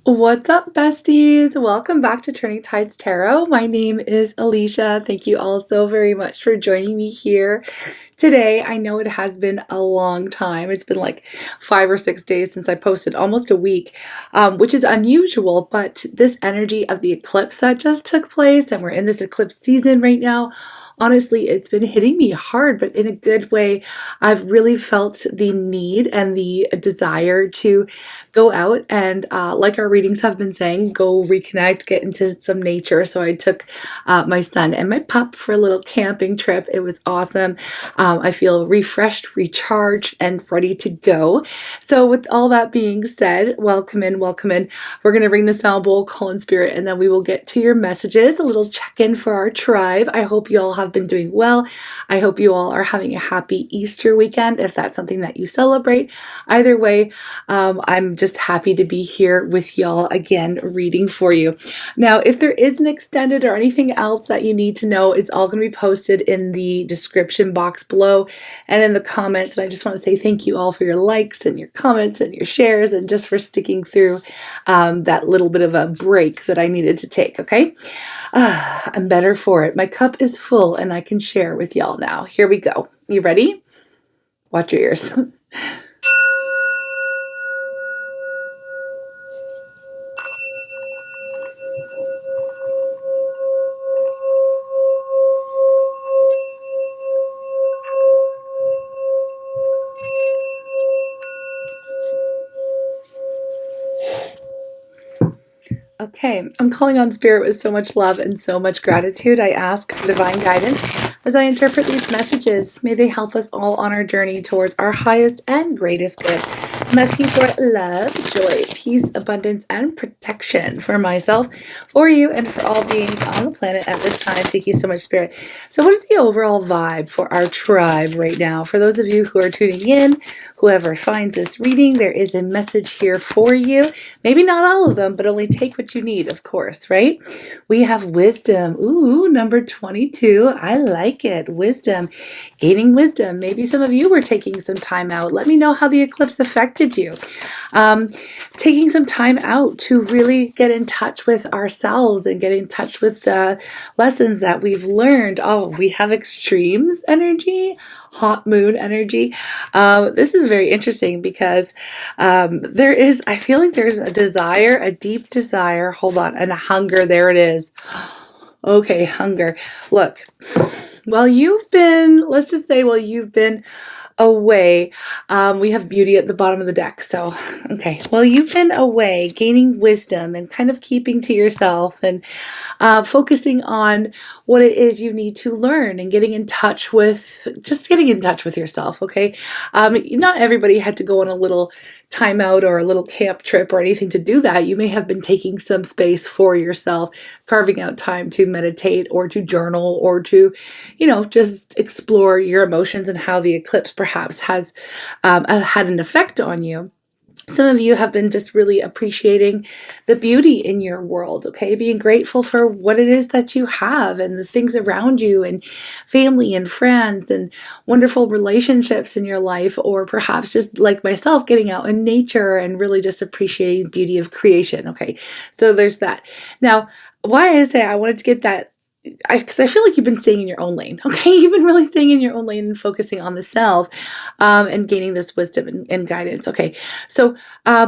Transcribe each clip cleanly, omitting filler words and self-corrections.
What's up, besties? Welcome back to Turning Tides Tarot. My name is Alishia. Thank you all so very much for joining me here today. I know it has been a long time. It's been like 5 or 6 days since I posted, almost a week, which is unusual, but this energy of the eclipse that just took place, and we're in this eclipse season right now, honestly, it's been hitting me hard, but in a good way. I've really felt the need and the desire to go out and, like our readings have been saying, go reconnect, get into some nature. So I took my son and my pup for a little camping trip. It was awesome. I feel refreshed, recharged, and ready to go. So with all that being said, welcome in, welcome in. We're going to ring the sound bowl, call in spirit, and then we will get to your messages. A little check-in for our tribe. I hope you all have been doing well. I hope you all are having a happy Easter weekend, if that's something that you celebrate. Either way, I'm just happy to be here with y'all again, reading for you. Now, if there is an extended or anything else that you need to know, it's all going to be posted in the description box below and in the comments. And I just want to say thank you all for your likes and your comments and your shares, and just for sticking through that little bit of a break that I needed to take, okay? I'm better for it. My cup is full and I can share with y'all now. Here we go. You ready? Watch your ears. Okay, I'm calling on spirit with so much love and so much gratitude. I ask for divine guidance as I interpret these messages. May they help us all on our journey towards our highest and greatest good. I'm asking for love, joy, peace, abundance, and protection for myself, for you, and for all beings on the planet at this time. Thank you so much, Spirit. So what is the overall vibe for our tribe right now? For those of you who are tuning in, whoever finds this reading, there is a message here for you. Maybe not all of them, but only take what you need, of course, right? We have wisdom. Ooh, number 22. I like it. Wisdom. Gaining wisdom. Maybe some of you were taking some time out. Let me know how the eclipse affected you. Taking some time out to really get in touch with ourselves and get in touch with the lessons that we've learned. Oh, we have extremes energy, hot moon energy. This is very interesting because I feel like there's a desire, a deep desire, hold on, and a hunger. There it is. Okay, hunger. Look, let's just say, while you've been away, we have beauty at the bottom of the deck. So, okay, well, you've been away gaining wisdom and kind of keeping to yourself and focusing on what it is you need to learn and getting in touch with yourself, okay? Not everybody had to go on a little timeout or a little camp trip or anything to do that. You may have been taking some space for yourself, carving out time to meditate or to journal or to, just explore your emotions and how the eclipse perhaps has had an effect on you. Some of you have been just really appreciating the beauty in your world, okay? Being grateful for what it is that you have and the things around you and family and friends and wonderful relationships in your life, or perhaps just like myself, getting out in nature and really just appreciating the beauty of creation, okay? So there's that. Now, why I say I wanted to get that, because I feel like you've been staying in your own lane, okay? You've been really staying in your own lane and focusing on the self and gaining this wisdom and guidance, okay? So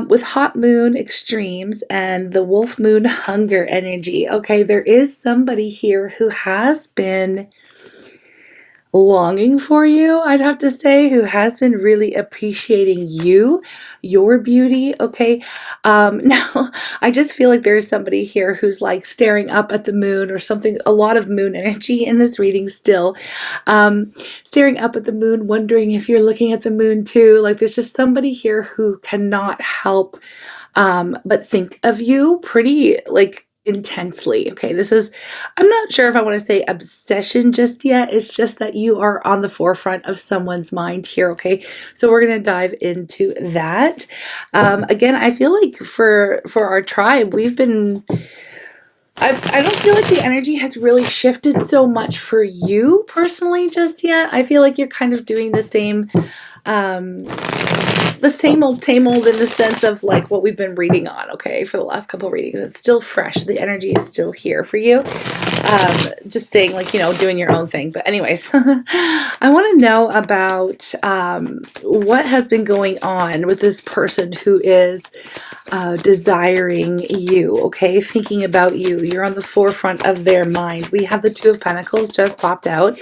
with hot moon extremes and the wolf moon hunger energy, okay, there is somebody here who has been longing for you, I'd have to say, who has been really appreciating you, your beauty, okay? Now, I just feel like there's somebody here who's like staring up at the moon or something, a lot of moon energy in this reading still. Staring up at the moon, wondering if you're looking at the moon too. Like, there's just somebody here who cannot help but think of you pretty, like, intensely. Okay, I'm not sure if I want to say obsession just yet. It's just that you are on the forefront of someone's mind here. Okay, so we're going to dive into that. Again, I feel like for our tribe, I don't feel like the energy has really shifted so much for you personally just yet. I feel like you're kind of doing the same the same old in the sense of like what we've been reading on, okay, for the last couple of readings. It's still fresh. The energy is still here for you. Just saying, like, you know, doing your own thing. But anyways, I want to know about what has been going on with this person who is desiring you, okay, thinking about you. You're on the forefront of their mind. We have the Two of Pentacles just popped out.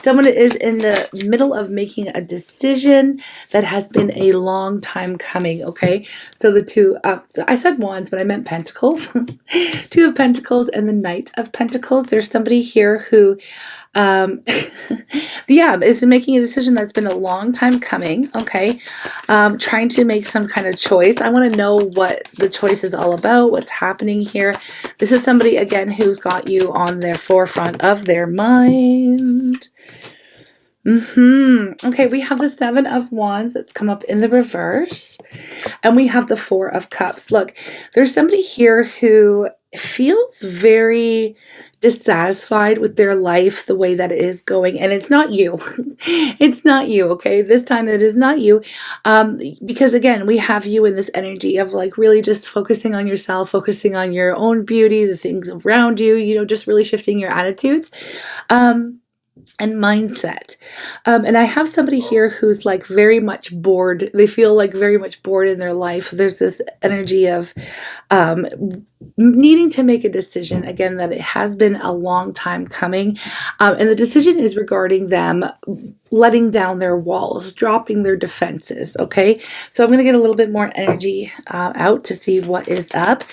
Someone is in the middle of making a decision that has been a long time coming, okay? So the two, so I said wands, but I meant pentacles. Two of Pentacles and the Knight of Pentacles. There's somebody here who is making a decision that's been a long time coming, okay? Trying to make some kind of choice. I want to know what the choice is all about, what's happening here. This is somebody, again, who's got you on their forefront of their mind. Okay, we have the Seven of Wands that's come up in the reverse. And we have the Four of Cups. Look, there's somebody here who feels very dissatisfied with their life, the way that it is going. And it's not you. It's not you, okay? This time it is not you. Because again, we have you in this energy of like really just focusing on yourself, focusing on your own beauty, the things around you, you know, just really shifting your attitudes. And mindset. And I have somebody here who's like very much bored. They feel like very much bored in their life. There's this energy of needing to make a decision, again, that it has been a long time coming. And the decision is regarding them letting down their walls, dropping their defenses, okay? So I'm going to get a little bit more energy out to see what is up.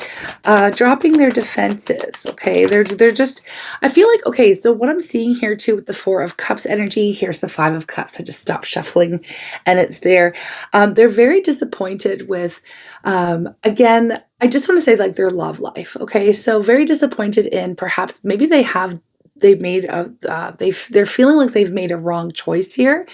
Dropping their defenses, okay? They're just, I feel like, okay, so what I'm seeing here too with the Four of Cups energy, here's the Five of Cups. I just stopped shuffling and it's there. They're very disappointed with, again, I just want to say like their love life, okay? So very disappointed in perhaps maybe they're feeling like they've made a wrong choice here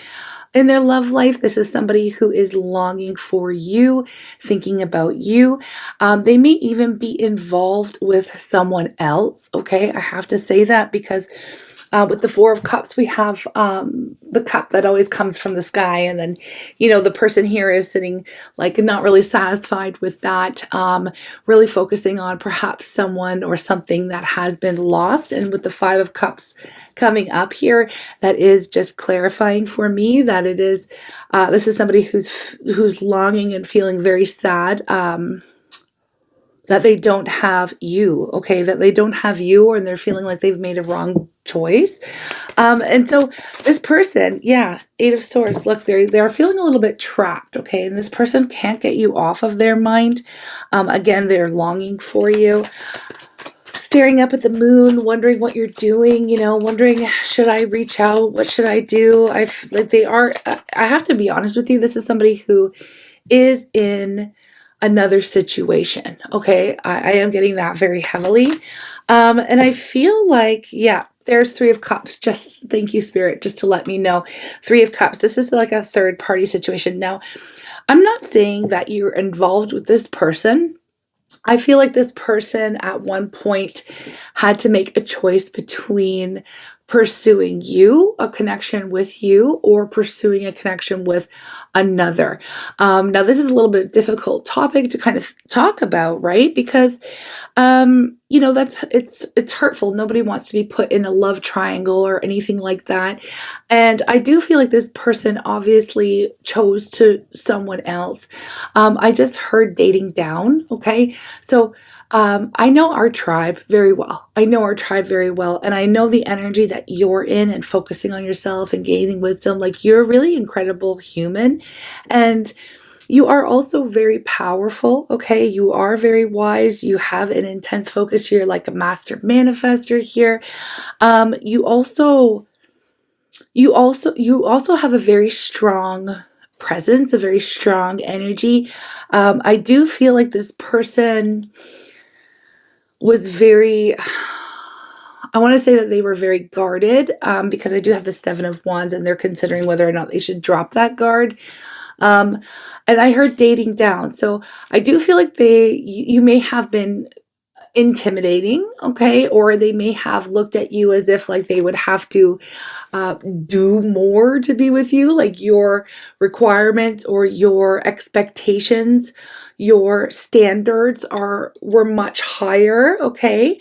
in their love life. This is somebody who is longing for you, thinking about you. They may even be involved with someone else, okay? I have to say that because with the Four of Cups, we have the cup that always comes from the sky. And then, you know, the person here is sitting like not really satisfied with that, really focusing on perhaps someone or something that has been lost. And with the Five of Cups coming up here, that is just clarifying for me that it is, this is somebody who's longing and feeling very sad, that they don't have you, okay? That they don't have you, and they're feeling like they've made a wrong choice. And so this person, yeah, Eight of Swords, look, they're feeling a little bit trapped, okay? And this person can't get you off of their mind. Again, they're longing for you. Staring up at the moon, wondering what you're doing, you know, wondering, should I reach out? What should I do? I have to be honest with you, this is somebody who is in another situation, okay? I am getting that very heavily. And I feel like, yeah, there's Three of Cups. Just thank you, Spirit, just to let me know. Three of Cups. This is like a third party situation. Now, I'm not saying that you're involved with this person. I feel like this person at one point had to make a choice between pursuing you, a connection with you, or pursuing a connection with another. Now, this is a little bit difficult topic to kind of talk about, right? Because, you know, it's hurtful. Nobody wants to be put in a love triangle or anything like that. And I do feel like this person obviously chose to someone else. I just heard dating down, okay? So, I know our tribe very well. I know our tribe very well. And I know the energy that you're in and focusing on yourself and gaining wisdom. Like, you're a really incredible human. And you are also very powerful, okay? You are very wise. You have an intense focus. You're like a master manifester here. You also have a very strong presence, a very strong energy. I do feel like this person was very, I want to say that they were very guarded, because I do have the Seven of Wands and they're considering whether or not they should drop that guard. And I heard dating down. So I do feel like you may have been intimidating, okay? Or they may have looked at you as if like they would have to do more to be with you, like your requirements or your expectations, your standards were much higher, okay?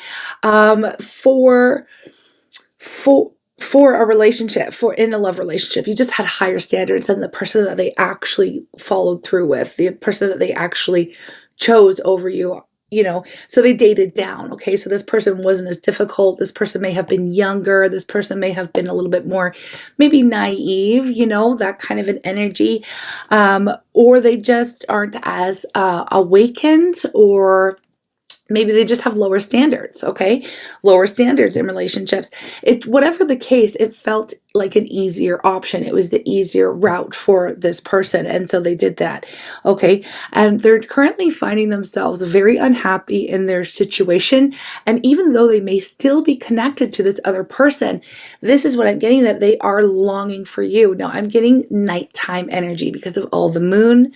For for a relationship, for in a love relationship, you just had higher standards than the person that they actually followed through with, the person that they actually chose over you, so they dated down. Okay, so this person wasn't as difficult. This person may have been younger. This person may have been a little bit more maybe naive, that kind of an energy. Or they just aren't as awakened, or maybe they just have lower standards, okay? Lower standards in relationships. Whatever the case, it felt like an easier option. It was the easier route for this person. And so they did that, okay? And they're currently finding themselves very unhappy in their situation. And even though they may still be connected to this other person, this is what I'm getting, that they are longing for you. Now, I'm getting nighttime energy because of all the moon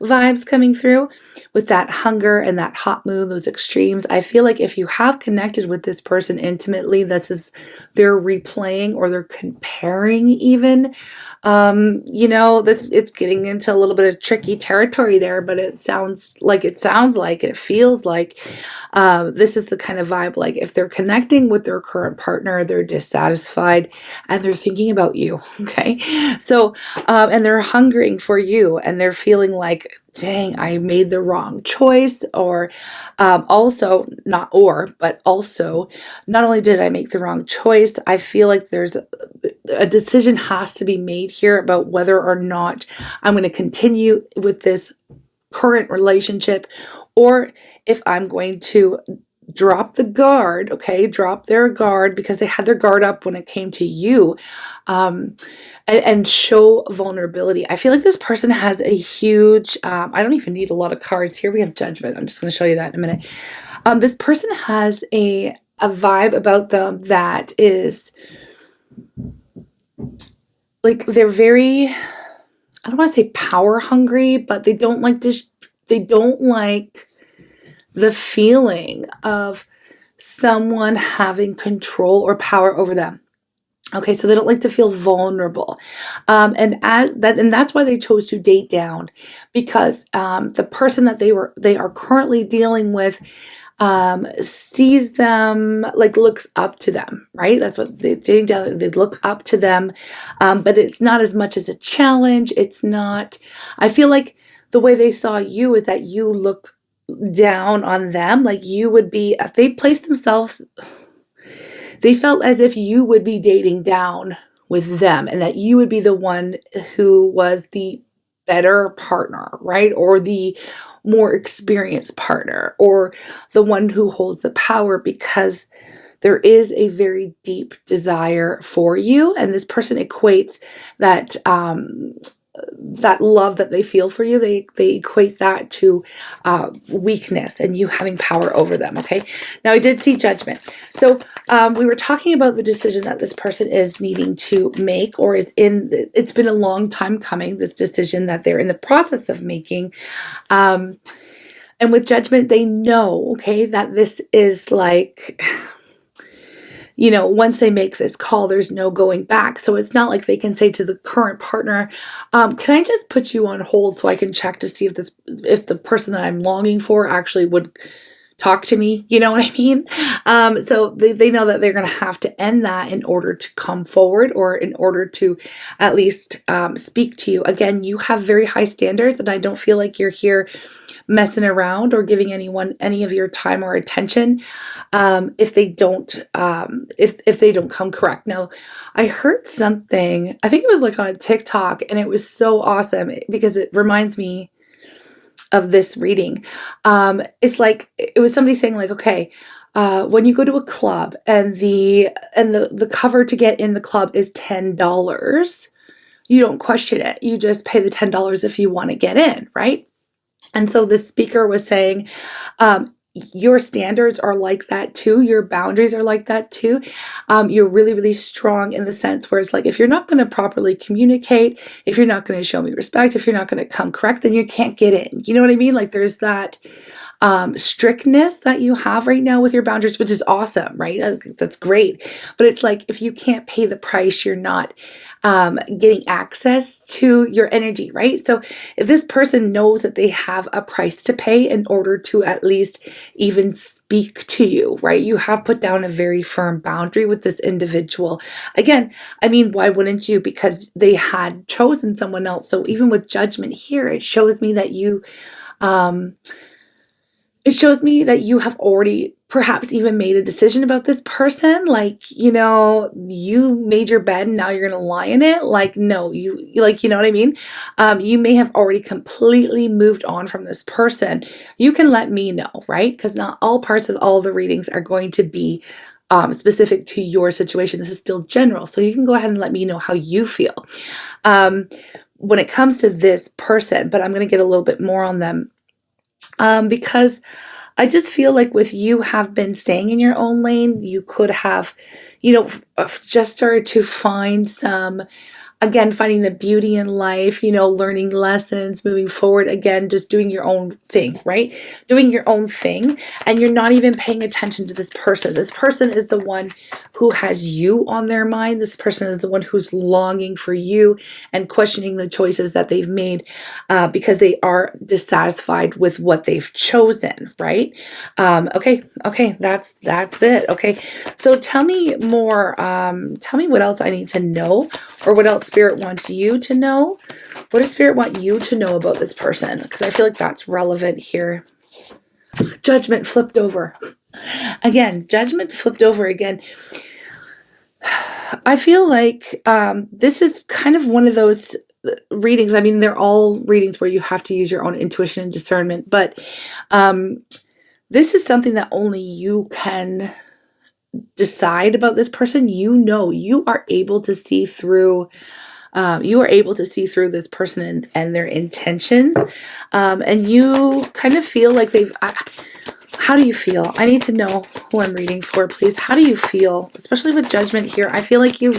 vibes coming through with that hunger and that hot moon, those extremes. I feel like if you have connected with this person intimately, they're replaying or they're comparing even. It's getting into a little bit of tricky territory there, but it feels like this is the kind of vibe, like if they're connecting with their current partner, they're dissatisfied and they're thinking about you, okay? So, and they're hungering for you, and they're feeling like, dang, I made the wrong choice. Or not only did I make the wrong choice, I feel like there's a decision has to be made here about whether or not I'm going to continue with this current relationship, or if I'm going to drop the guard, okay, drop their guard, because they had their guard up when it came to you, and show vulnerability. I feel like this person has a huge, I don't even need a lot of cards here. We have Judgment. I'm just going to show you that in a minute. This person has a vibe about them that is like, they're very, I don't want to say power hungry, but they don't like this. They don't like the feeling of someone having control or power over them. Okay, so they don't like to feel vulnerable. And that's why they chose to date down, because the person that they are currently dealing with sees them, like looks up to them, right? That's what they dating down, they look up to them. But it's not as much as a challenge. It's not, I feel like the way they saw you is that you look down on them, like you would be, if they placed themselves, they felt as if you would be dating down with them, and that you would be the one who was the better partner, right? Or the more experienced partner, or the one who holds the power, because there is a very deep desire for you. And this person equates that, that love that they feel for you, they equate that to weakness and you having power over them, okay? Now, I did see Judgment. So we were talking about the decision that this person is needing to make, or it's been a long time coming, this decision that they're in the process of making. And with Judgment, they know, okay, that this is like, once they make this call, there's no going back. So it's not like they can say to the current partner, can I just put you on hold so I can check to see if the person that I'm longing for actually would talk to me? You know what I mean? So they know that they're going to have to end that in order to come forward, or in order to at least speak to you. Again, you have very high standards, and I don't feel like you're here messing around or giving anyone any of your time or attention if they don't come correct. Now, I heard something, I think it was like on a TikTok, and it was so awesome because it reminds me of this reading. It's like, it was somebody saying like, okay, when you go to a club and the cover to get in the club is $10, you don't question it. You just pay the $10 if you want to get in, right? And so the speaker was saying, your standards are like that too. Your boundaries are like that too. You're really, really strong in the sense where it's like, if you're not going to properly communicate, if you're not going to show me respect, if you're not going to come correct, then you can't get in. You know what I mean? Like there's that strictness that you have right now with your boundaries, which is awesome, right? That's great. But it's like, if you can't pay the price, you're not getting access to your energy, right? So if this person knows that they have a price to pay in order to at least even speak to you, right? You have put down a very firm boundary with this individual. Again, I mean, why wouldn't you? Because they had chosen someone else. So even with judgment here, it shows me that um, you have already perhaps even made a decision about this person. Like, you made your bed and now you're going to lie in it. Like, no, you know what I mean? You may have already completely moved on from this person. You can let me know, right? Because not all parts of all the readings are going to be specific to your situation. This is still general. So you can go ahead and let me know how you feel when it comes to this person, but I'm going to get a little bit more on them. Because I just feel like with you have been staying in your own lane, you could have, just started to find finding the beauty in life, learning lessons, moving forward, again, just doing your own thing, right? Doing your own thing. And you're not even paying attention to this person. This person is the one who has you on their mind. This person is the one who's longing for you and questioning the choices that they've made because they are dissatisfied with what they've chosen, right? Okay, that's it. Okay, so tell me more. Tell me what else I need to know, or what else Spirit wants you to know. What does Spirit want you to know about this person? Because I feel like that's relevant here. Judgment flipped over. Again, judgment flipped over again. I feel like this is kind of one of those readings. I mean, they're all readings where you have to use your own intuition and discernment, but this is something that only you can decide about this person. You are able to see through this person and their intentions, and you kind of feel like how do you feel? I need to know who I'm reading for, please. How do you feel? Especially with judgment here. I feel like you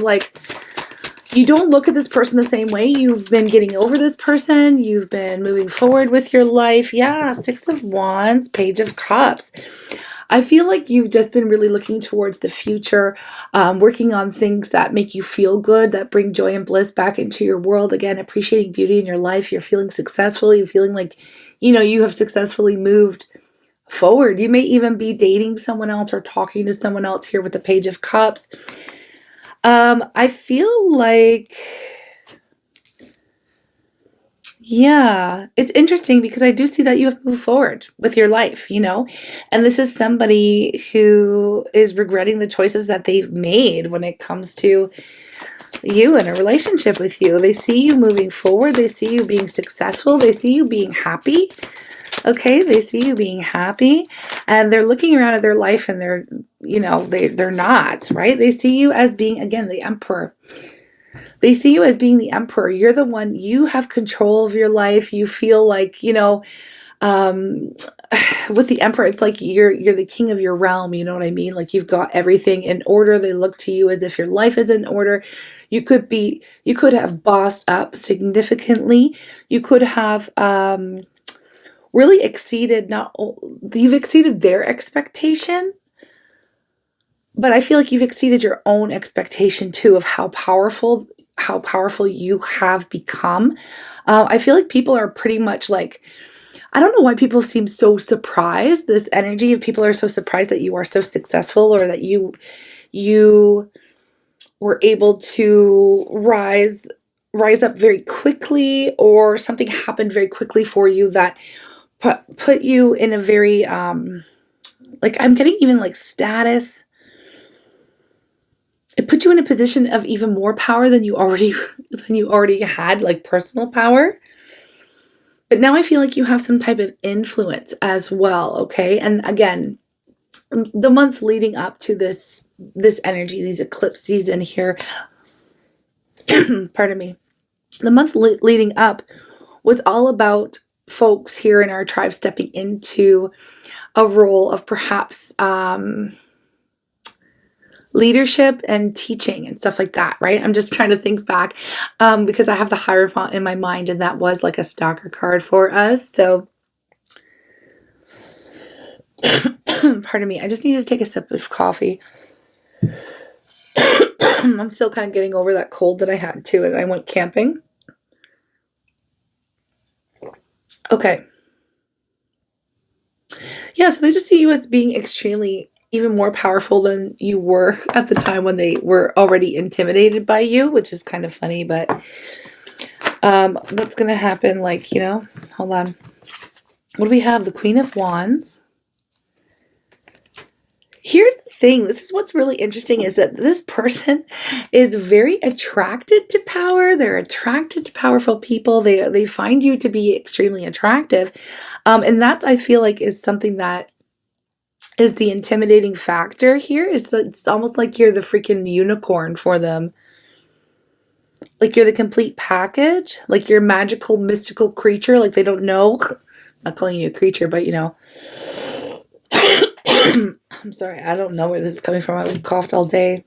don't look at this person the same way. You've been getting over this person. You've been moving forward with your life. Yeah, 6 of Wands, Page of Cups. I feel like you've just been really looking towards the future, working on things that make you feel good, that bring joy and bliss back into your world. Again, appreciating beauty in your life. You're feeling successful. You're feeling like, you have successfully moved forward. You may even be dating someone else or talking to someone else here with the Page of Cups. I feel like, yeah, it's interesting because I do see that you have moved forward with your life, and this is somebody who is regretting the choices that they've made when it comes to you in a relationship with you. They see you moving forward. They see you being successful. They see you being happy. Okay, they see you being happy, and they're looking around at their life and they're not, right? They see you as being, again, the Emperor. They see you as being the Emperor. You're the one, you have control of your life. You feel like, with the Emperor, it's like you're the king of your realm. You know what I mean? Like, you've got everything in order. They look to you as if your life is in order. You could have bossed up significantly. You could have, really you've exceeded their expectation, but I feel like you've exceeded your own expectation too of how powerful you have become. I feel like people are pretty much like, I don't know why people seem so surprised. This energy of people are so surprised that you are so successful, or that you were able to rise up very quickly, or something happened very quickly for you that put you in a very, like, I'm getting even like status. It put you in a position of even more power than you already had, like personal power. But now I feel like you have some type of influence as well, okay? And again, the month leading up to this energy, these eclipse season here, pardon me, the month leading up was all about folks here in our tribe stepping into a role of perhaps leadership and teaching and stuff like that, right? I'm just trying to think back because I have the Hierophant in my mind, and that was like a stalker card for us. So pardon me. I just need to take a sip of coffee. I'm still kind of getting over that cold that I had too, and I went camping. Okay. Yeah, so they just see you as being extremely even more powerful than you were at the time when they were already intimidated by you, which is kind of funny, but what's gonna happen, like, hold on. What do we have? The Queen of Wands. Here's the thing. This is what's really interesting is that this person is very attracted to power. They're attracted to powerful people. They find you to be extremely attractive. And that I feel like is something that is the intimidating factor here. It's almost like you're the freaking unicorn for them. Like you're the complete package. Like you're a magical, mystical creature. Like they don't know. I'm not calling you a creature, but I'm sorry, I don't know where this is coming from. I've coughed all day.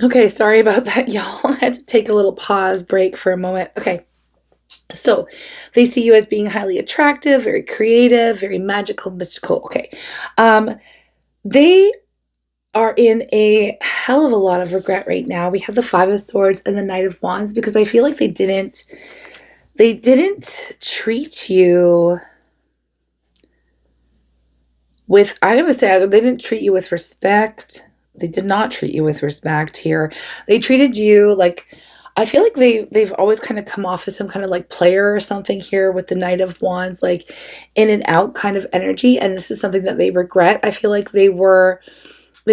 Okay, sorry about that, y'all. I had to take a little pause break for a moment. Okay, so they see you as being highly attractive, very creative, very magical, mystical. Okay, they are in a hell of a lot of regret right now. We have the Five of Swords and the Knight of Wands because I feel like they didn't treat you with, I'm going to say, they didn't treat you with respect. They did not treat you with respect here. They treated you like, I feel like they've always kind of come off as some kind of like player or something here with the Knight of Wands, like in and out kind of energy. And this is something that they regret. I feel like they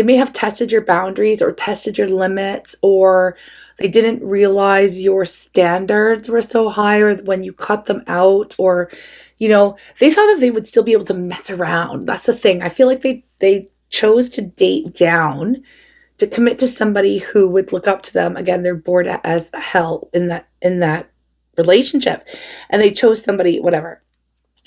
may have tested your boundaries or tested your limits, or they didn't realize your standards were so high, or when you cut them out, or, they thought that they would still be able to mess around. That's the thing. I feel like they chose to date down, to commit to somebody who would look up to them. Again, they're bored as hell in that relationship, and they chose somebody, whatever.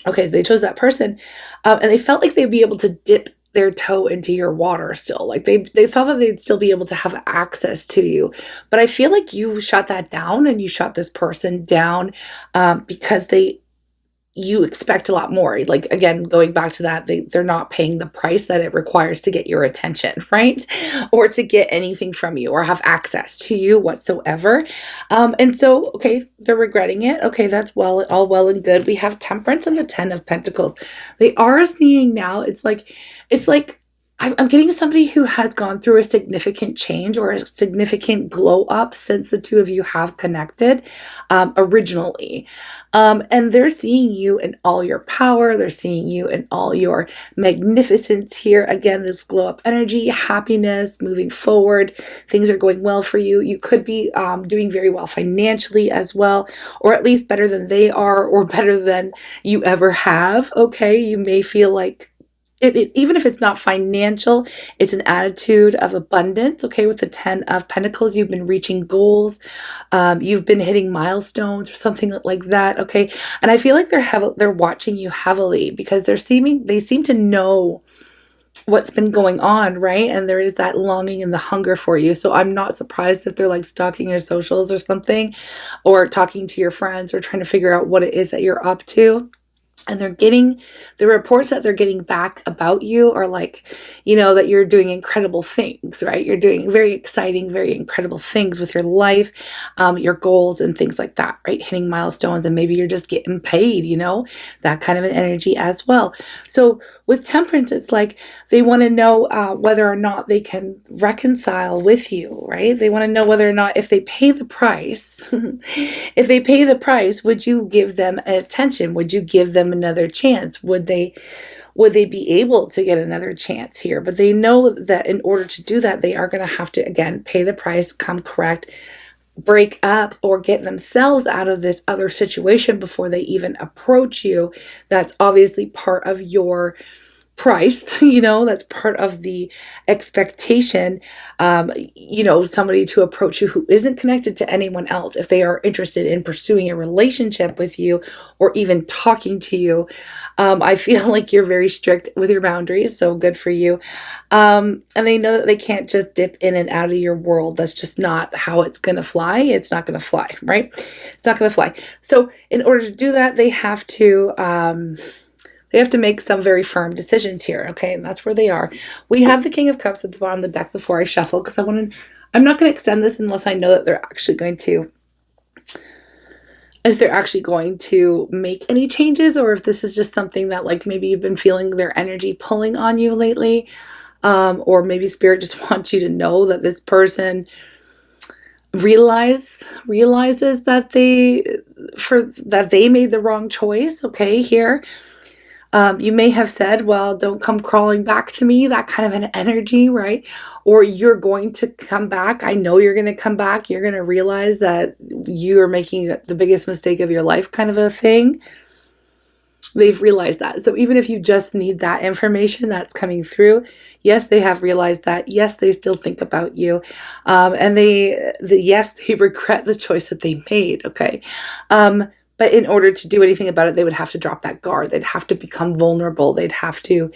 Okay, they chose that person, and they felt like they'd be able to dip their toe into your water still. Like they thought that they'd still be able to have access to you. But I feel like you shut that down, and you shut this person down because you expect a lot more. Like, again, going back to that, they're not paying the price that it requires to get your attention, right? Or to get anything from you or have access to you whatsoever. And so, okay, they're regretting it. Okay, that's all well and good. We have Temperance and the Ten of Pentacles. They are seeing now, it's like I'm getting somebody who has gone through a significant change or a significant glow up since the two of you have connected originally. And they're seeing you in all your power. They're seeing you in all your magnificence here. Again, this glow up energy, happiness, moving forward. Things are going well for you. You could be doing very well financially as well, or at least better than they are, or better than you ever have. Okay, you may feel like even if it's not financial, it's an attitude of abundance. Okay, with the 10 of Pentacles, you've been reaching goals, you've been hitting milestones or something like that. Okay, and I feel like they're watching you heavily because they seem to know what's been going on, right? And there is that longing and the hunger for you. So I'm not surprised if they're like stalking your socials or something, or talking to your friends, or trying to figure out what it is that you're up to. And they're getting the reports that they're getting back about you are like, that you're doing incredible things, right? You're doing very exciting, very incredible things with your life, your goals and things like that, right? Hitting milestones, and maybe you're just getting paid, that kind of an energy as well. So with Temperance, it's like they want to know whether or not they can reconcile with you, right? They want to know whether or not if they pay the price, would you give them attention? Would you give them another chance? Would they be able to get another chance here? But they know that in order to do that, they are going to have to, again, pay the price, come correct, break up, or get themselves out of this other situation before they even approach you. That's obviously part of your price, that's part of the expectation, somebody to approach you who isn't connected to anyone else. If they are interested in pursuing a relationship with you or even talking to you, I feel like you're very strict with your boundaries, so good for you. And they know that they can't just dip in and out of your world. That's just not how it's going to fly. It's not going to fly, right? It's not going to fly. So in order to do that, they have to They have to make some very firm decisions here, okay? And that's where they are. We have the King of Cups at the bottom of the deck before I shuffle, because I'm not going to extend this unless I know that they're actually going to, if they're actually going to make any changes, or if this is just something that like maybe you've been feeling their energy pulling on you lately. Or maybe Spirit just wants you to know that this person realizes that they made the wrong choice. Okay, here. You may have said, well, don't come crawling back to me, that kind of an energy, right? Or you're going to come back. I know you're going to come back. You're going to realize that you are making the biggest mistake of your life, kind of a thing. They've realized that. So even if you just need that information that's coming through, yes, they have realized that. Yes, they still think about you. And yes, they regret the choice that they made. Okay. But in order to do anything about it, they would have to drop that guard. They'd have to become vulnerable. They'd have to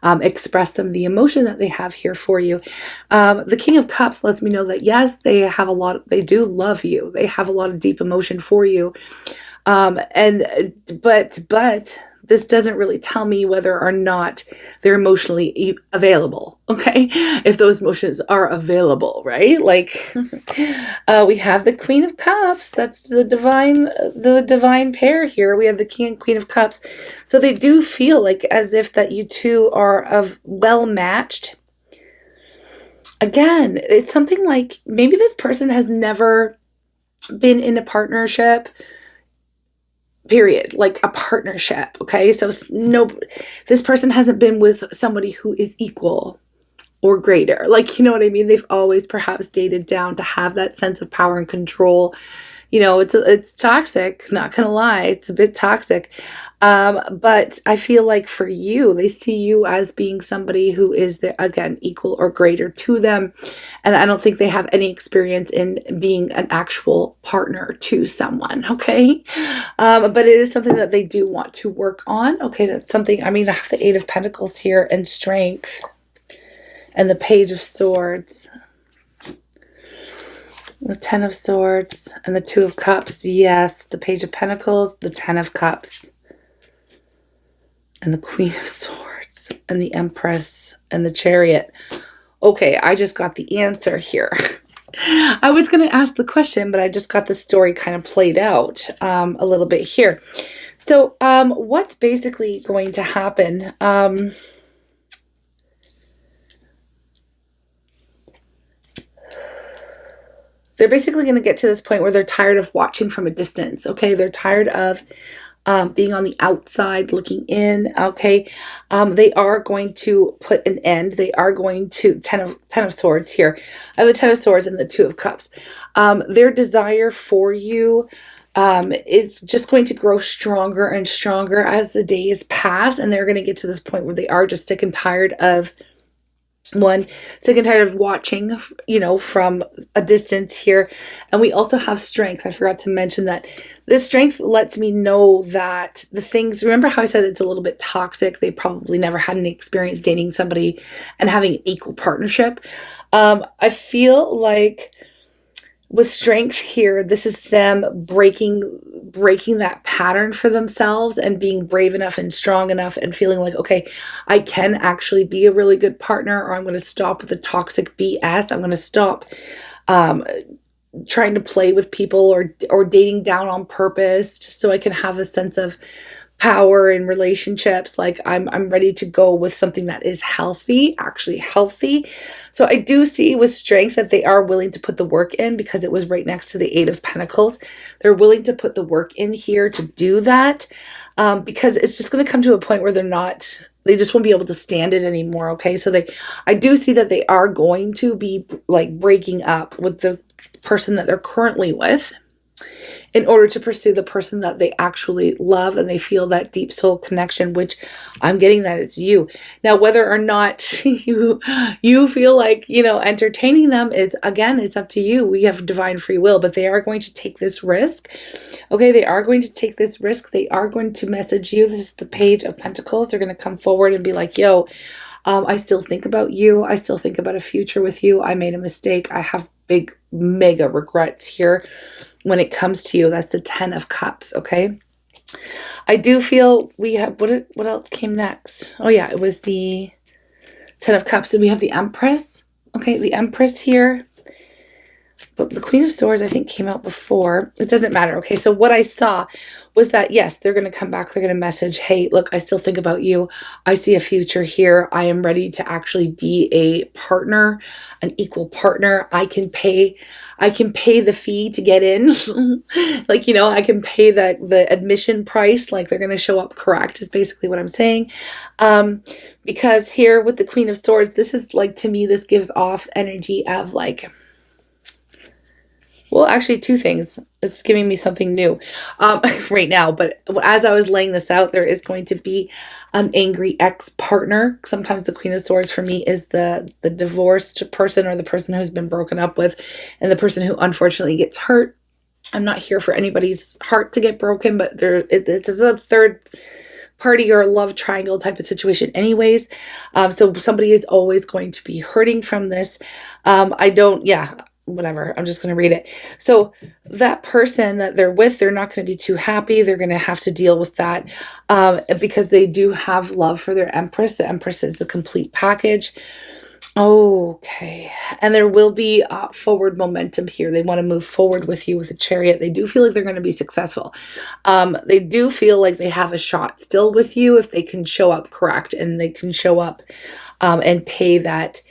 express some of the emotion that they have here for you. The King of Cups lets me know that, yes, they do love you. They have a lot of deep emotion for you. But this doesn't really tell me whether or not they're emotionally available. Okay. If those emotions are available, right? Like, we have the Queen of Cups. That's the divine pair here. We have the King and Queen of Cups. So they do feel like as if that you two are well matched. Again, it's something like maybe this person has never been in a partnership, period, like a partnership. Okay. So no, this person hasn't been with somebody who is equal or greater. Like, you know what I mean? They've always perhaps dated down to have that sense of power and control. You know, it's toxic, not gonna lie, it's a bit toxic. But I feel like for you, they see you as being somebody who is, again, equal or greater to them. And I don't think they have any experience in being an actual partner to someone, okay? But it is something that they do want to work on. Okay, that's something, I mean, I have the Eight of Pentacles here and Strength and the Page of Swords. The Ten of Swords and the Two of Cups. Yes, the Page of Pentacles, the Ten of Cups, and the Queen of Swords, and the Empress, and the Chariot. Okay, I just got the answer here. I was going to ask the question, but I just got the story kind of played out a little bit here. So what's basically going to happen? They're basically going to get to this point where they're tired of watching from a distance. Okay, they're tired of being on the outside looking in. Okay, they are going to put an end. They are going to Ten of Swords here. I have the Ten of Swords and the Two of Cups. Their desire for you is just going to grow stronger and stronger as the days pass, and they're going to get to this point where they are just sick and tired of watching, you know, from a distance here. And we also have Strength. I forgot to mention that this Strength lets me know that the things, remember how I said it's a little bit toxic? They probably never had any experience dating somebody and having an equal partnership. I feel like with Strength here, this is them breaking that pattern for themselves and being brave enough and strong enough and feeling like, okay, I can actually be a really good partner, or I'm going to stop with the toxic BS. I'm going to stop trying to play with people or dating down on purpose just so I can have a sense of power in relationships. Like I'm ready to go with something that is healthy, actually healthy. So I do see with Strength that they are willing to put the work in, because it was right next to the Eight of Pentacles. They're willing to put the work in here to do that, because it's just going to come to a point where they just won't be able to stand it anymore. Okay. So I do see that they are going to be like breaking up with the person that they're currently with, in order to pursue the person that they actually love and they feel that deep soul connection, which I'm getting that it's you. Now, whether or not you feel like, you know, entertaining them is, again, it's up to you. We have divine free will, but they are going to take this risk. Okay, they are going to take this risk. They are going to message you. This is the Page of Pentacles. They're going to come forward and be like, yo, I still think about you. I still think about a future with you. I made a mistake. I have big, mega regrets here. When it comes to you, that's the Ten of Cups, okay? I do feel we have, what else came next? Oh yeah, it was the Ten of Cups, and we have the Empress. Okay, the Empress here. But the Queen of Swords, I think, came out before. It doesn't matter. Okay, so what I saw was that, yes, they're going to come back. They're going to message, hey, look, I still think about you. I see a future here. I am ready to actually be a partner, an equal partner. I can pay the fee to get in. Like, I can pay the admission price. Like, they're going to show up correct is basically what I'm saying. Because here with the Queen of Swords, this is like, to me, this gives off energy of like, well, actually, two things. It's giving me something new right now. But as I was laying this out, there is going to be an angry ex-partner. Sometimes the Queen of Swords for me is the divorced person, or the person who's been broken up with, and the person who unfortunately gets hurt. I'm not here for anybody's heart to get broken, but it's a third party or a love triangle type of situation anyways. So somebody is always going to be hurting from this. Whatever. I'm just going to read it. So that person that they're with, they're not going to be too happy. They're going to have to deal with that because they do have love for their Empress. The Empress is the complete package. Okay. And there will be forward momentum here. They want to move forward with you with the Chariot. They do feel like they're going to be successful. They do feel like they have a shot still with you if they can show up correct, and they can show up and pay that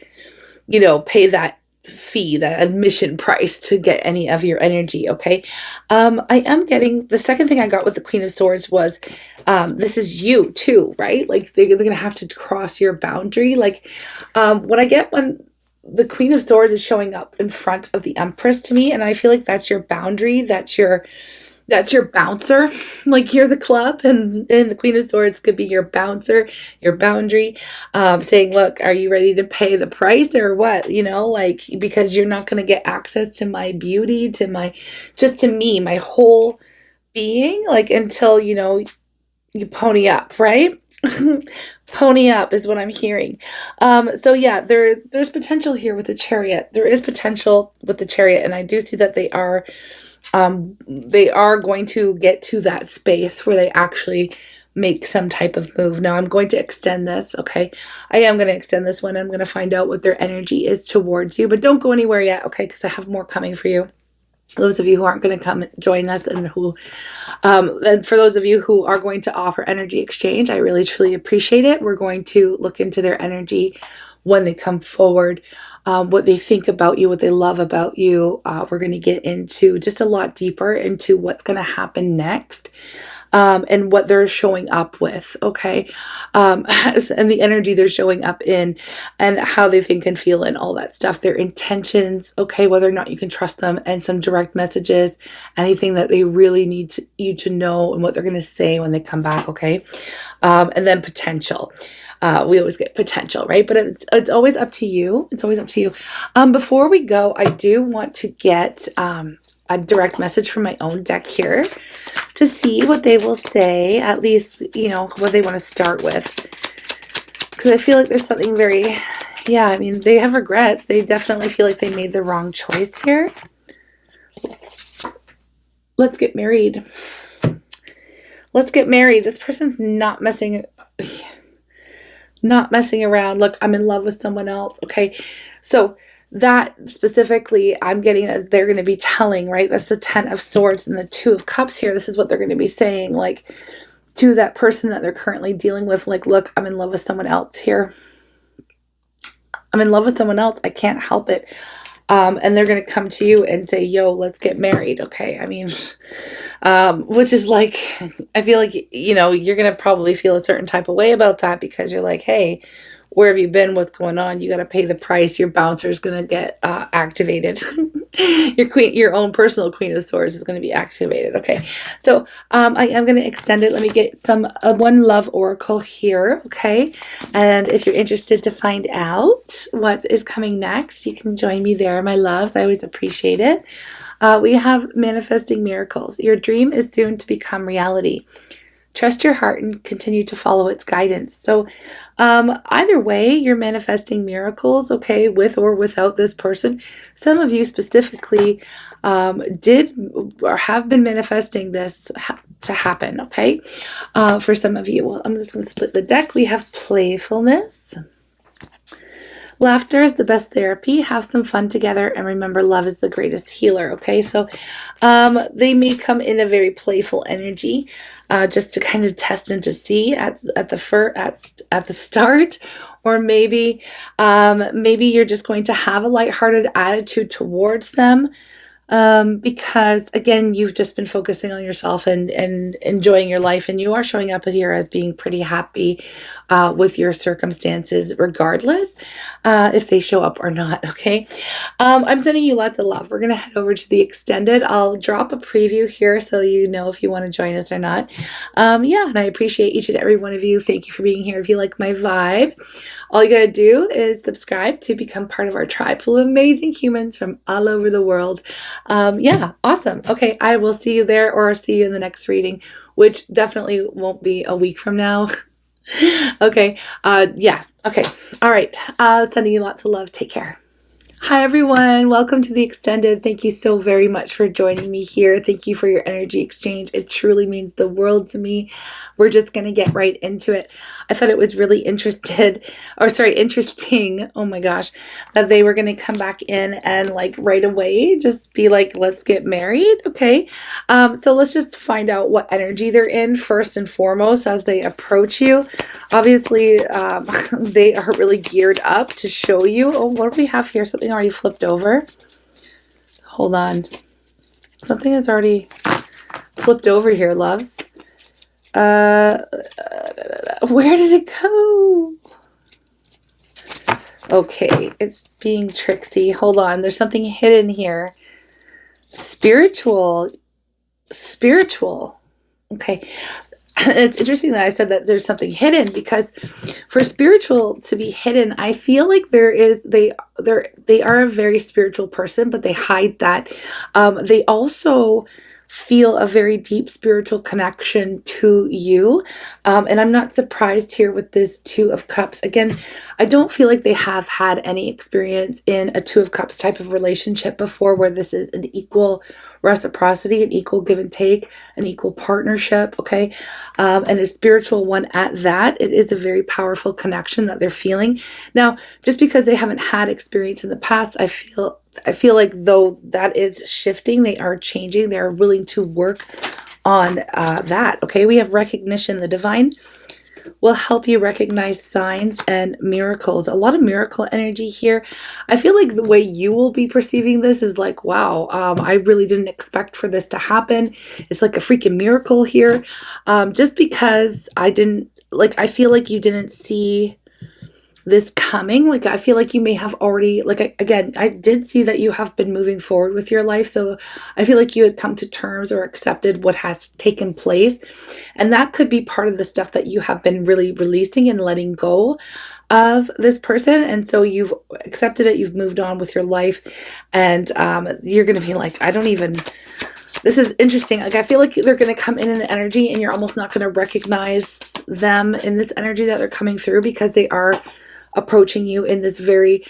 fee, that admission price to get any of your energy. Okay. I am getting, the second thing I got with the Queen of Swords was this is you too, right? Like they're gonna have to cross your boundary. Like what I get when the Queen of Swords is showing up in front of the Empress to me, and I feel like that's your boundary, that's your bouncer. Like you're the club, and the Queen of Swords could be your bouncer, your boundary, saying, look, are you ready to pay the price or what? Like, because you're not going to get access to my beauty, to me, my whole being, like, until, you pony up, right? Pony up is what I'm hearing. So yeah, there's potential here with the Chariot. There is potential with the Chariot, and I do see that they are going to get to that space where they actually make some type of move. Now I'm going to extend this, okay? I am going to extend this one. I'm going to find out what their energy is towards you, but don't go anywhere yet, okay? Because I have more coming for you. Those of you who aren't going to come join us, and for those of you who are going to offer energy exchange, I really truly appreciate it. We're going to look into their energy when they come forward, what they think about you, what they love about you. We're going to get into just a lot deeper into what's going to happen next. And what they're showing up with, okay? And the energy they're showing up in, and how they think and feel, and all that stuff, their intentions, okay, whether or not you can trust them, and some direct messages, anything that they really need you to know, and what they're going to say when they come back, okay? And then potential. We always get potential, right? But it's always up to you. It's always up to you. Before we go, I do want to get a direct message from my own deck here to see what they will say, at least, what they want to start with. Because I feel like there's something very, they have regrets. They definitely feel like they made the wrong choice here. Let's get married. Let's get married. This person's not messing around. Look, I'm in love with someone else. Okay. So that specifically, I'm getting that they're going to be telling, right? That's the 10 of Swords and the 2 of Cups here. This is what they're going to be saying, like, to that person that they're currently dealing with. Like, look, I'm in love with someone else here. I'm in love with someone else. I can't help it. And they're going to come to you and say, yo, let's get married. Okay. I mean, which is like, I feel like, you're going to probably feel a certain type of way about that, because you're like, hey, where have you been? What's going on? You got to pay the price. Your bouncer is going to get activated. Your own personal Queen of Swords is going to be activated. Okay. So I am going to extend it. Let me get some one love oracle here. Okay. And if you're interested to find out what is coming next, you can join me there, my loves. I always appreciate it. We have manifesting miracles. Your dream is soon to become reality. Trust your heart and continue to follow its guidance. So either way, you're manifesting miracles, okay, with or without this person. Some of you specifically did or have been manifesting this to happen, okay? For some of you. Well, I'm just going to split the deck. We have playfulness. Laughter is the best therapy. Have some fun together, and remember, love is the greatest healer. Okay, so they may come in a very playful energy, just to kind of test and to see at the start, or maybe you're just going to have a lighthearted attitude towards them. Because again, you've just been focusing on yourself and enjoying your life, and you are showing up here as being pretty happy with your circumstances, regardless if they show up or not. Okay, I'm sending you lots of love. We're gonna head over to the extended. I'll drop a preview here so you know if you want to join us or not. Yeah, and I appreciate each and every one of you. Thank you for being here. If you like my vibe, all you gotta do is subscribe to become part of our tribe full of amazing humans from all over the world. Yeah, awesome. Okay, I will see you there, or see you in the next reading, which definitely won't be a week from now. Okay, yeah, okay, all right. Sending you lots of love. Take care. Hi everyone, welcome to the extended. Thank you so very much for joining me here. Thank you for your energy exchange. It truly means the world to me. We're just going to get right into it. I thought it was really interesting. Oh my gosh, that they were going to come back in and like right away just be like, let's get married. Okay. So let's just find out what energy they're in first and foremost as they approach you. Obviously, they are really geared up to show you. Oh, what do we have here? Something already flipped over. Hold on. Something has already flipped over here, loves. Where did it go? Okay, it's being tricksy. Hold on. There's something hidden here. Spiritual. Okay. It's interesting that I said that there's something hidden, because for spiritual to be hidden, I feel like they are a very spiritual person, but they hide that. They also feel a very deep spiritual connection to you. And I'm not surprised here with this Two of Cups. Again, I don't feel like they have had any experience in a Two of Cups type of relationship before, where this is an equal reciprocity, an equal give and take, an equal partnership, okay? And a spiritual one at that. It is a very powerful connection that they're feeling. Now, just because they haven't had experience in the past, I feel like though that is shifting, they are changing, they are willing to work on that, okay? We have recognition. The divine will help you recognize signs and miracles. A lot of miracle energy here. I feel like the way you will be perceiving this is like, wow, I really didn't expect for this to happen. It's like a freaking miracle here. Just because I feel like you didn't see this coming. Like, I feel like you may have already, like, again, I did see that you have been moving forward with your life. So I feel like you had come to terms or accepted what has taken place. And that could be part of the stuff that you have been really releasing and letting go of this person. And so you've accepted it. You've moved on with your life. And you're going to be like, this is interesting. Like, I feel like they're going to come in an energy and you're almost not going to recognize them in this energy that they're coming through, because they are approaching you in this very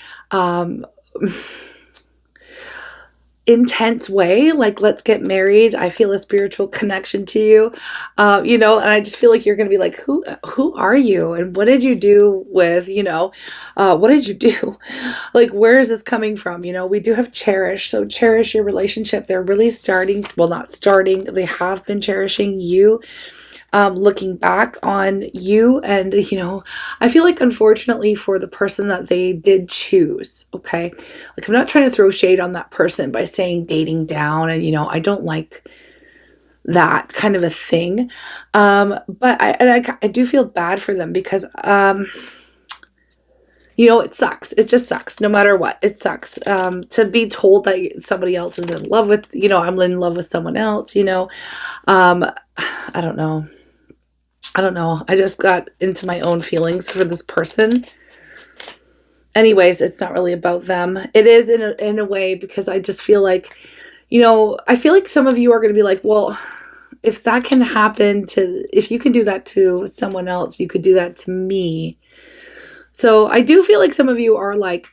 intense way. Like, let's get married. I feel a spiritual connection to you, and I just feel like you're going to be like, who are you? And what did you do with, what did you do? Like, where is this coming from? We do have cherish. So cherish your relationship. They're really not starting. They have been cherishing you. Looking back on you, and I feel like, unfortunately, for the person that they did choose, okay, like, I'm not trying to throw shade on that person by saying dating down, and I don't like that kind of a thing, but I do feel bad for them, because it sucks. It just sucks. No matter what, it sucks to be told that somebody else is in love with, I'm in love with someone else. I don't know. I just got into my own feelings for this person. Anyways, it's not really about them. It is in a way, because I just feel like, I feel like some of you are going to be like, well, if that can happen if you can do that to someone else, you could do that to me. So I do feel like some of you are like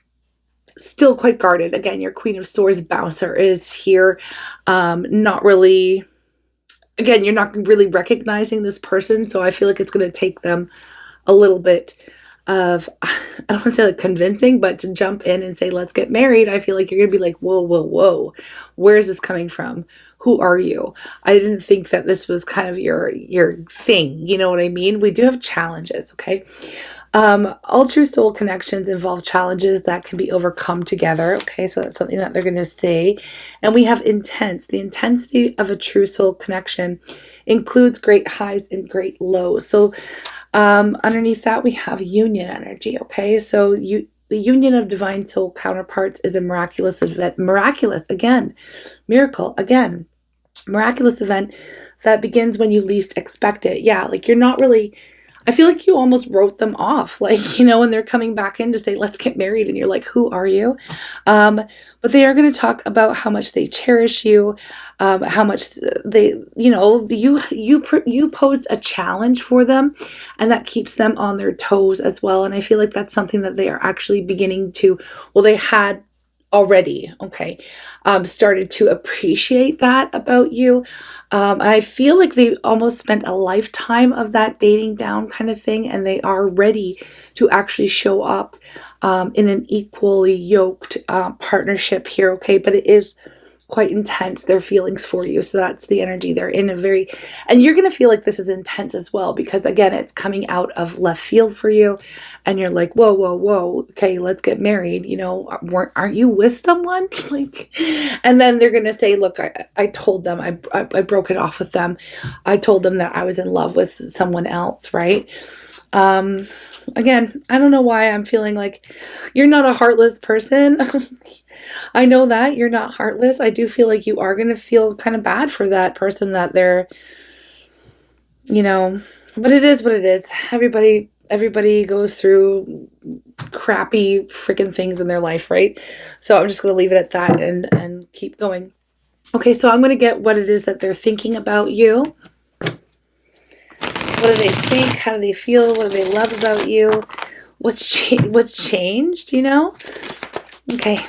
still quite guarded. Again, your Queen of Swords bouncer is here. Not really again, you're not really recognizing this person, so I feel like it's going to take them a little bit of, I don't want to say like convincing, but to jump in and say, let's get married. I feel like you're going to be like, whoa, whoa, whoa. Where is this coming from? Who are you? I didn't think that this was kind of your thing. You know what I mean? We do have challenges, okay? All true soul connections involve challenges that can be overcome together. Okay, so that's something that they're going to say. And we have intense. The intensity of a true soul connection includes great highs and great lows. So underneath that, we have union energy. Okay, so the union of divine soul counterparts is a miraculous event. Miraculous, again. Miracle, again. Miraculous event that begins when you least expect it. Yeah, like you're not really, I feel like you almost wrote them off, like, you know, when they're coming back in to say, let's get married. And you're like, who are you? But they are going to talk about how much they cherish you, how much they, you know, you pose a challenge for them, and that keeps them on their toes as well. And I feel like that's something that they are actually beginning to, well, they had already, okay, started to appreciate that about you. I feel like they almost spent a lifetime of that dating down kind of thing, and they are ready to actually show up in an equally yoked partnership here, okay? But it is quite intense, their feelings for you. So that's the energy they're in, a very, and you're going to feel like this is intense as well, because again, it's coming out of left field for you. And you're like, whoa, whoa, whoa. Okay, let's get married. You know, aren't you with someone? Like, and then they're going to say, look, I told them, I broke it off with them. I told them that I was in love with someone else, right? Again, I don't know why I'm feeling like you're not a heartless person. I know that you're not heartless. I do feel like you are going to feel kind of bad for that person that they're, you know, but it is what it is. Everybody goes through crappy freaking things in their life, right? So I'm just going to leave it at that and keep going. Okay, so I'm going to get what it is that they're thinking about you. What do they think? How do they feel? What do they love about you? What's changed, you know? Okay,